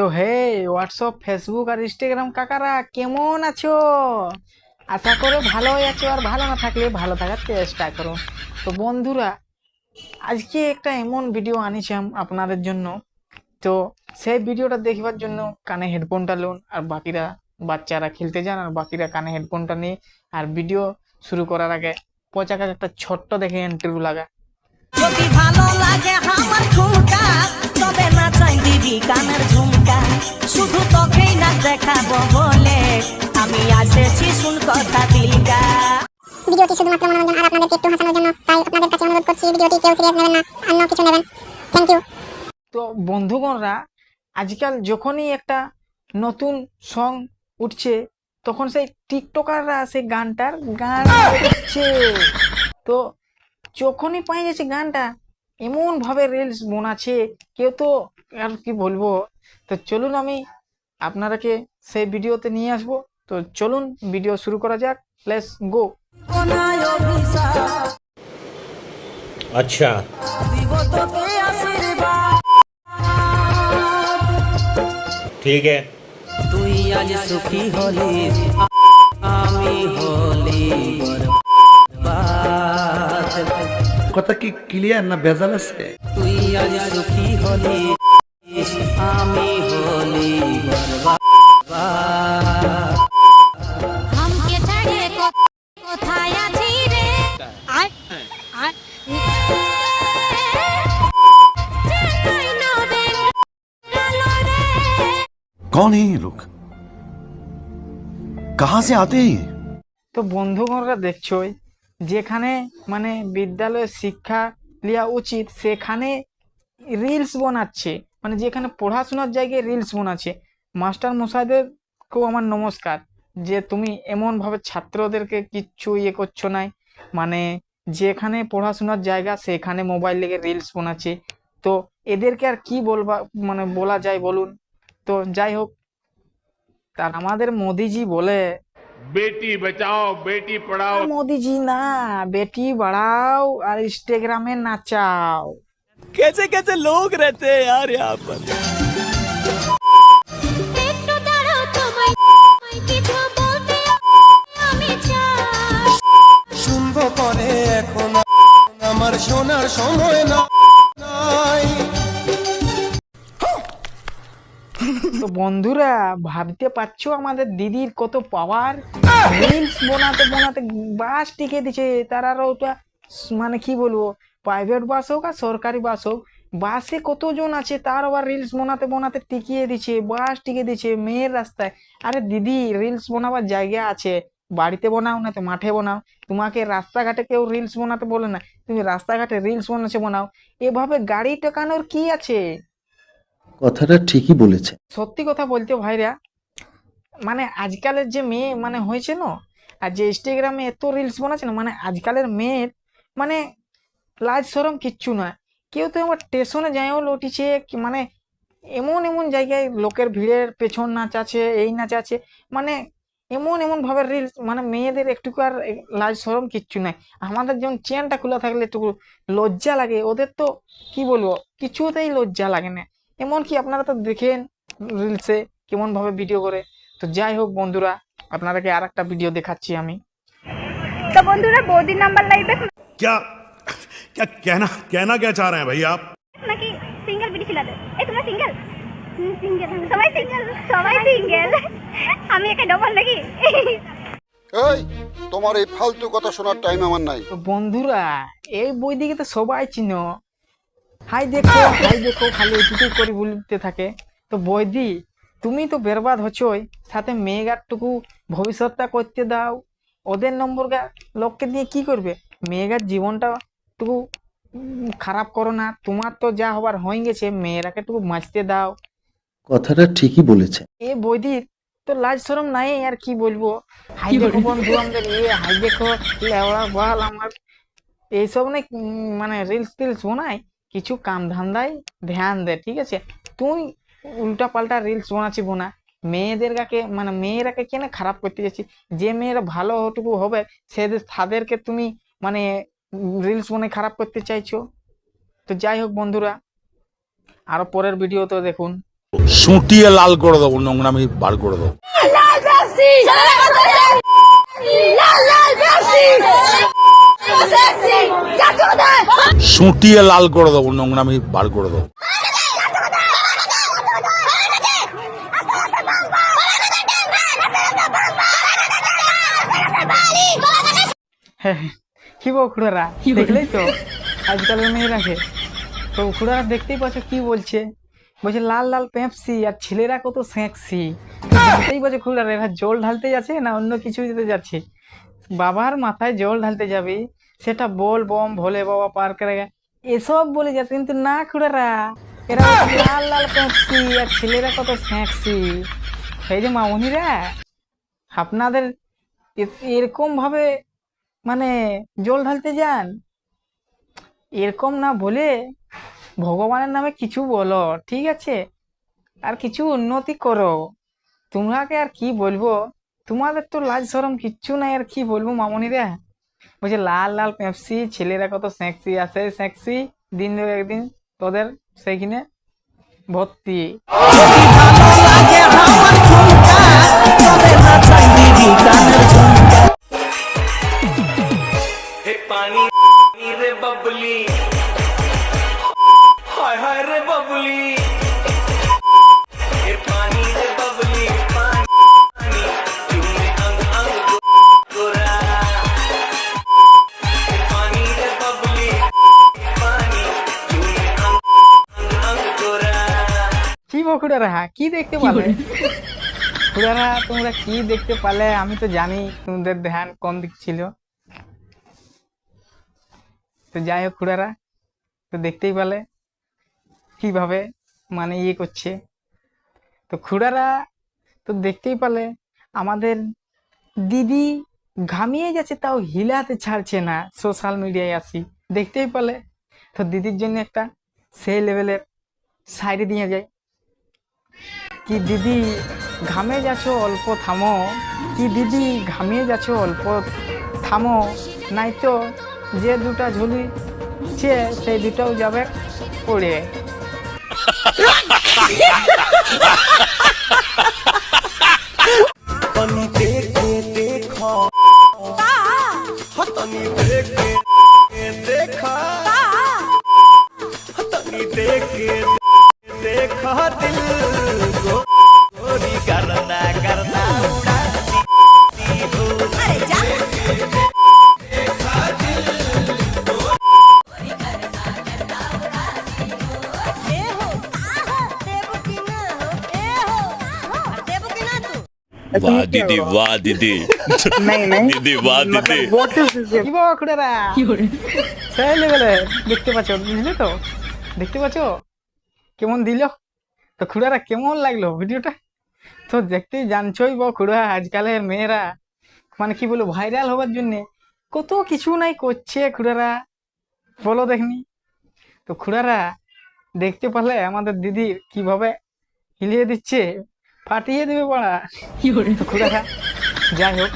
তো হে WhatsApp Facebook আর Instagram কাকারা কেমন আছো? আশা করো ভালোই আছো, আর ভালো না থাকলে ভালো থাকার চেষ্টা করো। তো বন্ধুরা, আজকে একটা এমন ভিডিও আনিছিলাম আপনাদের জন্য। তো সেই ভিডিওটা দেখবার জন্য কানে হেডফোনটা লোন, আর বাকিরা বাচ্চারা খেলতে যান আর বাকিরা কানে হেডফোনটা নিয়ে। আর ভিডিও শুরু করার আগে পচাকা একটা ছোট্ট দেখে ইন্টারভিউ লাগা। যদি ভালো লাগে আমার ঠুমকা, তবে না চাই দিবি কানের ঝুমকা। শুধু তোকেই না দেখাবো বলে আমি এসেছি শুন কথা দিলকা। ভিডিওটি শুধুমাত্র মনোরঞ্জন আর আপনাদেরকে একটু হাসানোর জন্য, তাই আপনাদের কাছে অনুরোধ করছি ভিডিওটি কেউ সিরিয়াস নেবেন না, অন্য কিছু নেবেন। Thank you. তো বন্ধুগণরা, আজকাল যখনই একটা নতুন সং উঠছে তখন সেই টিকটকাররা সেই গানটার গান করছে। তো যখনই পাই যাচ্ছে গানটা এমন ভাবে রিলস বানাচ্ছে, কেউ তো আর কি বলবো। তো চলুন আমি আপনারাকে সেই ভিডিওতে নিয়ে আসবো। তো চলুন ভিডিও শুরু করা যাক, লেটস গো। अच्छा ठीक है। তুই আজ সুখী হলি, আমি হলি বরবাদ। কথা কি ক্লিয়ার না ভেজাল আছে? তুই আজ সুখী হলি, আমি হলি বরবাদ। हमके छाड़े কোথায় আছি রে? আয় আয় कौन है ये लोग? कहां से आते हैं ये? তো বন্ধুগণরা দেখছোই, যেখানে মানে বিদ্যালয়ে শিক্ষা নেওয়া উচিত সেখানে রিলস বানাচ্ছে, মানে যেখানে পড়াশোনার জায়গায় রিলস বানাচ্ছে। মাস্টার মশাইদেরকেও আমার নমস্কার, যে তুমি এমনভাবে ছাত্রদেরকে কিচ্ছু করছো নাই। মানে যেখানে পড়াশোনার জায়গা সেখানে মোবাইল লেগে রিলস বানাচ্ছে। তো এদেরকে আর কি বলবা, মানে বলা যায় বলুন। তো যাই হোক, তার আমাদের মোদিজি বলে, बेटी बचाओ बेटी पढ़ाओ। মোদিজি না, বেটি বাড়াও আর ইনস্টাগ্রামে নাচাও। कैसे कैसे लोग रहते हैं यार यहाँ पर। একটু দাঁড়াও, তোমায় কিছু বলতে আমি চাই। শুনবো পরে, এখন আমার শোনার সময় নাই। তো বন্ধুরা, ভাবতে পারছো আমাদের দিদির কত পাওয়ার। রিলস বানাতে বানাতে বাস টিকে দিচ্ছে। তার আর ওটা মানে কি বলবো, প্রাইভেট বাস হোক আর সরকারি বাস হোক, বাসে কতজন আছে তার আবার রিলস বানাতে বানাতে টিকিয়ে দিচ্ছে, বাস টিকে দিচ্ছে মেয়ের রাস্তায়। আরে দিদি, রিলস বানাবার জায়গা আছে, বাড়িতে বানাও না তো মাঠে বানাও। তোমাকে রাস্তাঘাটে কেউ রিলস বানাতে বলে না, তুমি রাস্তাঘাটে রিলস বানাচ্ছে বানাও। এভাবে গাড়ি টেকানোর কি আছে? কথাটা ঠিকই বলেছে। সত্যি কথা বলতে ভাইরা, মানে আজকালের যে মেয়ে মানে হয়েছে না, আর যে ইনস্টাগ্রামে এত রিলস বানাচ্ছে না, মানে আজকালের মেয়ের মানে লাজ শরম কিচ্ছু না। কেউ তো আমার স্টেশনে যাইও লটিছে, মানে এমন এমন জায়গায় লোকের ভিড়ের পেছন নাচ আছে, এই নাচ আছে, মানে এমন এমন ভাবে রিলস, মানে মেয়েদের একটু আর লাজ শরম কিচ্ছু নাই। আমাদের যেমন চেনটা খোলা থাকলে একটু লজ্জা লাগে, ওদের তো কি বলবো, কিছুতেই লজ্জা লাগে না। এমনকি আপনারা তো দেখেন রিলসে কেমন ভাবে ভিডিও করে। তো যাই হোক বন্ধুরা, আপনাদেরকে আর একটা ভিডিও দেখাচ্ছি আমি। তো বন্ধুরা, বৌদির নাম্বার লাগবে क्या क्या कहना कहना क्या चाह रहे हैं भाई आप? নাকি সিঙ্গেল বিডি ছিলাতে? এই তোমরা সিঙ্গেল? সিঙ্গেল, সবাই সিঙ্গেল, সবাই সিঙ্গেল। আমি একা ডবল নাকি? এই তোমার এই ফালতু কথা শোনার টাইম আমার নাই। তো বন্ধুরা, এই বই দিকে তো সবাই চিনো, হাই দেখো হাই দেখো খালি এটুকুই করে বলতে থাকে। তো বৈদি, তুমি তো বেরবাদ হচ্ছই, সাথে মেয়েগারটুকু ভবিষ্যৎটা করতে দাও। ওদের নম্বর লোককে দিয়ে কি করবে? মেয়েগার জীবনটা টুকু খারাপ করো না। তোমার তো যা হবার হয়ে গেছে, মেয়েরাকে টুকু বাঁচতে দাও। কথাটা ঠিকই বলেছে। এ বৈদির তো লাজ শরম নাই, আর কি বলবো। হাই দেখো বন্ধু আমাদের, হাই দেখো লেওড়া বল আমার এইসব না, মানে রিলস টিলস বানায়, কিছু কাম ধান্দায় ধ্যান দে, ঠিক আছে? তুই উল্টা পাল্টা রিলস বানাচ্ছি বোনা, মেয়েদের কাকে মানে মেয়েরাকে কেন খারাপ করতে যাচ্ছি? যে মেয়েরা ভালো ওটুকু হবে তাদেরকে তুমি মানে রিলস বানায় খারাপ করতে চাইছো। তো যাই হোক বন্ধুরা, আরো পরের ভিডিও তো দেখুন। সুটিয়ে লাল করে দেবো, নোংরামি বার করে দেবো। সুটিয়ে লাল করে দেবো, নোংরামি বার করে দেবো। হ্যাঁ, কি বল খুড়ারা, দেখলেই তো আজকালের মেয়েরাকে। তো খুড়ারা দেখতেই পাচ্ছ কি বলছে, বলছে লাল লাল পেপসি আর ছেলেরা কত সেক্সি। দেখতেই পাচ্ছ খুড়ারা, এরা জল ঢালতে যাচ্ছে না অন্য কিছু দিতে যাচ্ছে। বাবার মাথায় জল ঢালতে যাবি, সেটা বল বম ভোলে বাবা পার করে এসব বলে যাচ্ছে, কিন্তু না খুড়ারা, এরা বলছে লাল লাল পেপসি আর ছেলেরা কত সেক্সি। এই যে মামুনিরা, আপনাদের এরকম ভাবে মানে জল ঢালতে যান, এরকম না বলে ভগবানের নামে কিছু বলো, ঠিক আছে? আর কিছু উন্নতি করো। তোমাকে আর কি বলবো, তোমাদের তো লাজ শরম কিচ্ছু নাই, আর কি বলবো মামনিরা। বলছে লাল লাল পেপসি, ছেলেরা কত সেক্সি আছে, সেক্সি দিন ধরে একদিন তোদের সেইখানে ভর্তি। লাগে আমার ঝুমকা তবে না চাই দিদি কানের ঝুমকা কি বকুড়ারা, কি দেখতে পালে খুড়ারা, তোমরা কি দেখতে পালে? আমি তো জানি তোমাদের ধ্যান কোন দিক ছিল। তো যাই হোক খুড়ারা, তো দেখতেই পালে কিভাবে মানে ইয়ে করছে। তো খুড়ারা তো দেখতেই পালে আমাদের দিদি ঘামিয়ে যাচ্ছে, তাও হিলাতে ছাড়ছে না, সোশ্যাল মিডিয়ায় আসি দেখতেই পালে। তো দিদির জন্য একটা সেই লেভেলের শায়রি দিয়ে যায় কি দিদি ঘামে যাচ্ছ অল্প থামো, কি দিদি ঘামিয়ে যাচ্ছ অল্প থামো, নাই তো যে দুটা ঝুলিছে সেই দুটাও যাবে পড়ে। वाह दीदी, वाह दीदी, दीदी वाह दीदी। কি বাবা খুড়ারা, সেই লেভেলে দেখতে পাচ্ছ, বুঝলে তো? দেখতে পাচ্ছ কেমন দিল? তো খুড়ারা কেমন লাগলো ভিডিওটা? তো দেখতেই জানছোই বা খুড়া, আজকালের মেয়েরা মানে কি বলবো, ভাইরাল হবার জন্য কত কিছু নাই করছে খুড়ারা, বলো দেখনি? তো খুড়ারা দেখতে পারলে আমাদের দিদির কিভাবে হিলিয়ে দিচ্ছে, ফাটিয়ে দেবে পাড়া। তো খুড়ারা যাই হোক,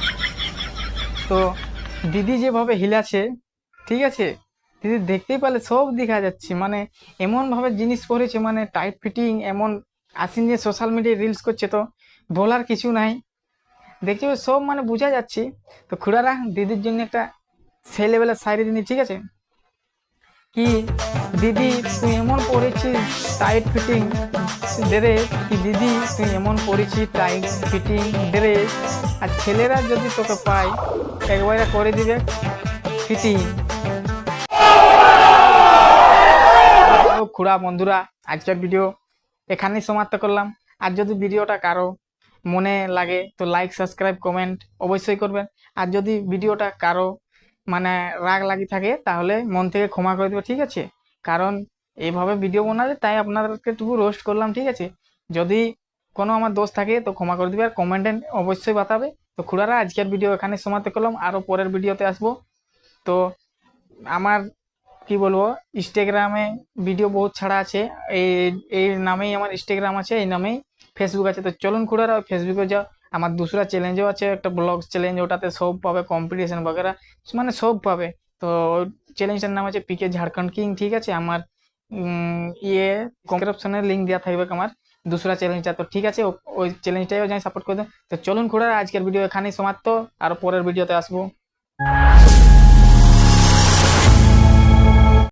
তো দিদি যেভাবে হিলাছে, ঠিক আছে, দিদি দেখতেই পারলে সব দেখা যাচ্ছে, মানে এমন ভাবে জিনিস পরেছে, মানে টাইট ফিটিং, এমন আসিন যে সোশ্যাল মিডিয়ায় রিলস করছে, তো বলার কিছু নাই, দেখতে পাবে সব মানে বোঝা যাচ্ছে। তো খুড়ারা দিদির জন্য একটা সেই লেভেলের শাড়ি দিনি, ঠিক আছে? কি দিদি তুই এমন পরেছিস টাইট ফিটিং ড্রেস, কি দিদি তুই এমন পরেছিস টাইট ফিটিং ড্রেস, আর ছেলেরা যদি তোকে পায় একবারে করে দিবে ফিটিং। খুড়া বন্ধুরা, আজকের ভিডিও এখানেই সমাপ্ত করলাম। আর যদি ভিডিওটা কারো মনে লাগে তো লাইক সাবস্ক্রাইব কমেন্ট অবশ্যই করবেন। আর যদি ভিডিওটা কারো মানে রাগ লাগি থাকে তাহলে মন থেকে ক্ষমা করে দেবে, ঠিক আছে? কারণ এইভাবে ভিডিও বানালে তাই আপনাদেরকে একটু রোস্ট করলাম, ঠিক আছে? যদি কোনো আমার দোষ থাকে তো ক্ষমা করে দিবে, আর কমেন্টে অবশ্যই বাতাবে। তো খুড়ারা আজকের ভিডিও এখানে সমাপ্ত করলাম, আরও পরের ভিডিওতে আসবো। তো আমার কি বলবো, ইনস্টাগ্রামে ভিডিও বহুত ছাড়া আছে, এই নামেই আমার ইনস্টাগ্রাম আছে, এই নামেই ফেসবুক আছে। তো চলুন খুড়ারা ফেসবুকে যাও, আমার দুসরা চ্যালেঞ্জও আছে, একটা ব্লগ চ্যালেঞ্জ, ওটাতে সব পাবে, কম্পিটিশন বগেরা মানে সব পাবে। তো চ্যালেঞ্জটার নাম আছে পিকে ঝাড়খণ্ড কিং, ঠিক আছে? আমার ইয়ে ডেসক্রিপশনে লিঙ্ক দেওয়া থাকবে আমার दूसरा চ্যালেঞ্জটা। তো ঠিক আছে, ওই চ্যালেঞ্জটাও যাই সাপোর্ট করে দেন। তো চলুন খুড়া, আজকের ভিডিও এখানেই সমাপ্ত, আর পরের ভিডিওতে আসবো।